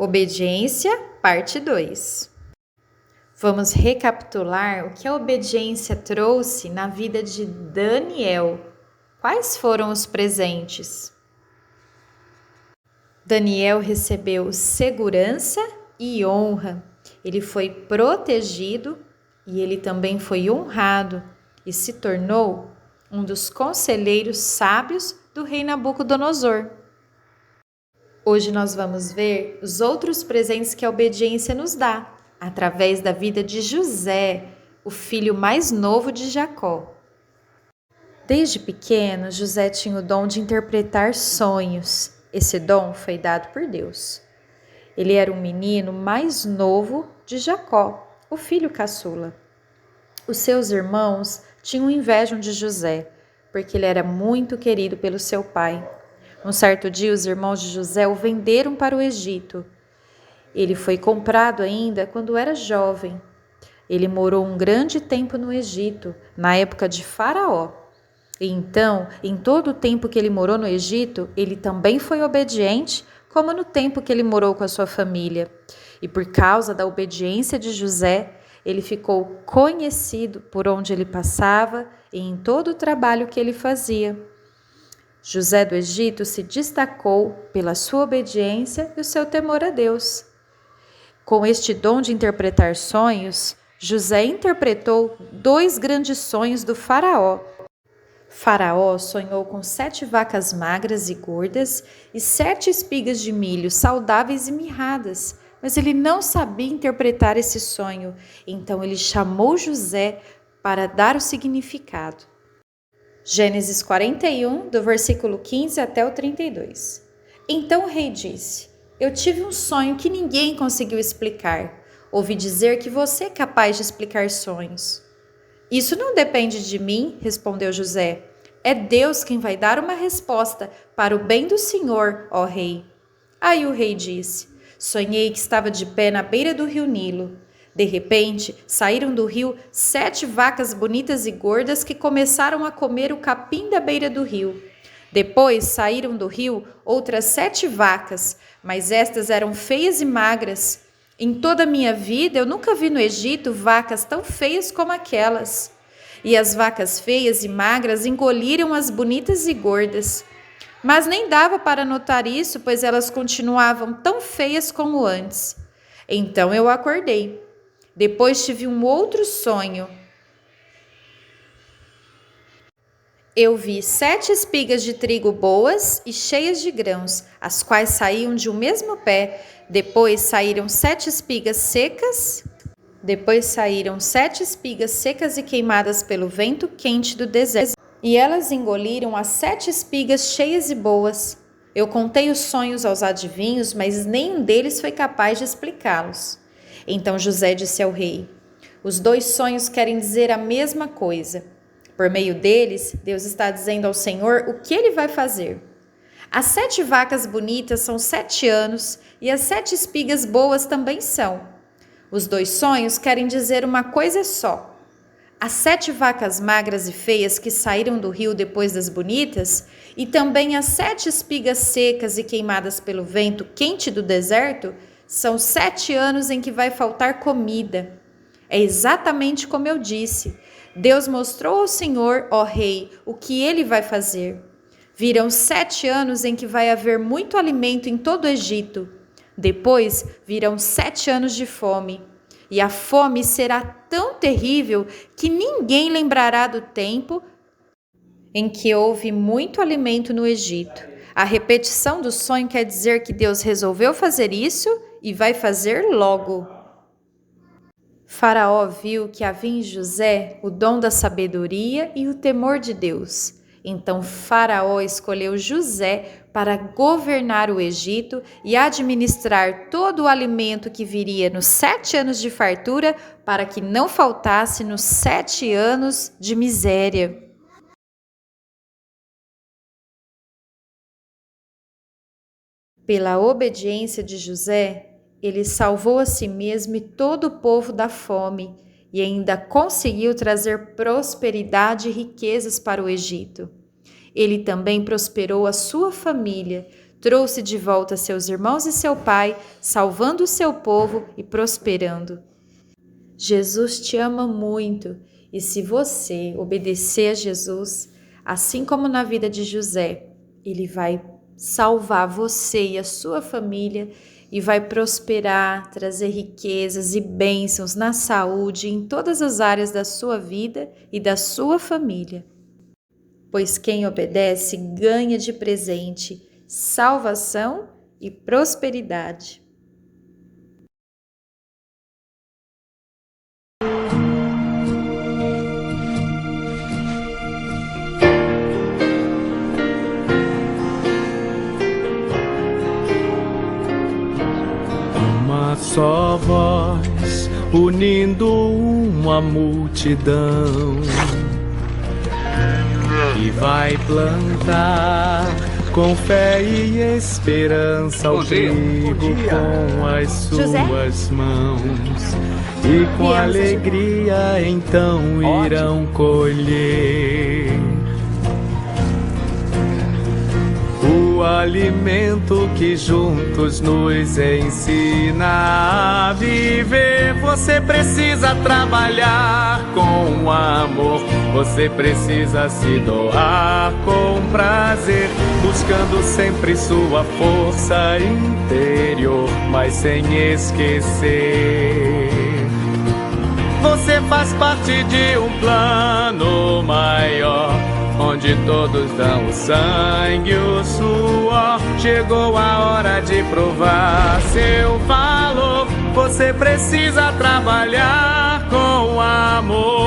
Obediência, parte 2. Vamos recapitular o que a obediência trouxe na vida de Daniel. Quais foram os presentes? Daniel recebeu segurança e honra. Ele foi protegido e ele também foi honrado e se tornou um dos conselheiros sábios do rei Nabucodonosor. Hoje nós vamos ver os outros presentes que a obediência nos dá, através da vida de José, o filho mais novo de Jacó. Desde pequeno, José tinha o dom de interpretar sonhos. Esse dom foi dado por Deus. Ele era um menino mais novo de Jacó, o filho caçula. Os seus irmãos tinham inveja de José, porque ele era muito querido pelo seu pai. Um certo dia, os irmãos de José o venderam para o Egito. Ele foi comprado ainda quando era jovem. Ele morou um grande tempo no Egito, na época de Faraó. E então, em todo o tempo que ele morou no Egito, ele também foi obediente, como no tempo que ele morou com a sua família. E por causa da obediência de José, ele ficou conhecido por onde ele passava e em todo o trabalho que ele fazia. José do Egito se destacou pela sua obediência e o seu temor a Deus. Com este dom de interpretar sonhos, José interpretou 2 grandes sonhos do faraó. Faraó sonhou com 7 vacas magras e gordas e 7 espigas de milho saudáveis e mirradas, mas ele não sabia interpretar esse sonho, então ele chamou José para dar o significado. Gênesis 41, do versículo 15 até o 32. Então o rei disse: Eu tive um sonho que ninguém conseguiu explicar. Ouvi dizer que você é capaz de explicar sonhos. Isso não depende de mim, respondeu José. É Deus quem vai dar uma resposta para o bem do Senhor, ó rei. Aí o rei disse: Sonhei que estava de pé na beira do rio Nilo. De repente, saíram do rio 7 vacas bonitas e gordas que começaram a comer o capim da beira do rio. Depois saíram do rio outras 7 vacas, mas estas eram feias e magras. Em toda a minha vida, eu nunca vi no Egito vacas tão feias como aquelas. E as vacas feias e magras engoliram as bonitas e gordas. Mas nem dava para notar isso, pois elas continuavam tão feias como antes. Então eu acordei. Depois tive um outro sonho. Eu vi 7 espigas de trigo boas e cheias de grãos, as quais saíam de um mesmo pé. Depois saíram 7 espigas secas. Depois saíram 7 espigas secas e queimadas pelo vento quente do deserto. E elas engoliram as 7 espigas cheias e boas. Eu contei os sonhos aos adivinhos, mas nenhum deles foi capaz de explicá-los. Então José disse ao rei: Os 2 sonhos querem dizer a mesma coisa. Por meio deles, Deus está dizendo ao Senhor o que ele vai fazer. As 7 vacas bonitas são 7 anos e as 7 espigas boas também são. Os 2 sonhos querem dizer uma coisa só. As 7 vacas magras e feias que saíram do rio depois das bonitas, e também as 7 espigas secas e queimadas pelo vento quente do deserto, são 7 anos em que vai faltar comida. É exatamente como eu disse. Deus mostrou ao Senhor, ó rei, o que ele vai fazer. Virão 7 anos em que vai haver muito alimento em todo o Egito. Depois virão 7 anos de fome. E a fome será tão terrível que ninguém lembrará do tempo em que houve muito alimento no Egito. A repetição do sonho quer dizer que Deus resolveu fazer isso e vai fazer logo. Faraó viu que havia em José o dom da sabedoria e o temor de Deus. Então Faraó escolheu José para governar o Egito e administrar todo o alimento que viria nos 7 anos de fartura, para que não faltasse nos 7 anos de miséria. Pela obediência de José, ele salvou a si mesmo e todo o povo da fome e ainda conseguiu trazer prosperidade e riquezas para o Egito. Ele também prosperou a sua família. trouxe de volta seus irmãos e seu pai, salvando o seu povo e prosperando. Jesus te ama muito, e se você obedecer a Jesus, assim como na vida de José, ele vai salvar você e a sua família e vai prosperar, trazer riquezas e bênçãos na saúde em todas as áreas da sua vida e da sua família. Pois quem obedece ganha de presente salvação e prosperidade. Uma só voz unindo uma multidão e vai plantar com fé e esperança o trigo com as suas mãos, e com alegria então irão colher o alimento que juntos nos ensina a viver. Você precisa trabalhar com amor, você precisa se doar com prazer, buscando sempre sua força interior, mas sem esquecer. Você faz parte de um plano maior, onde todos dão o sangue, o suor. Chegou a hora de provar seu valor. Você precisa trabalhar com amor.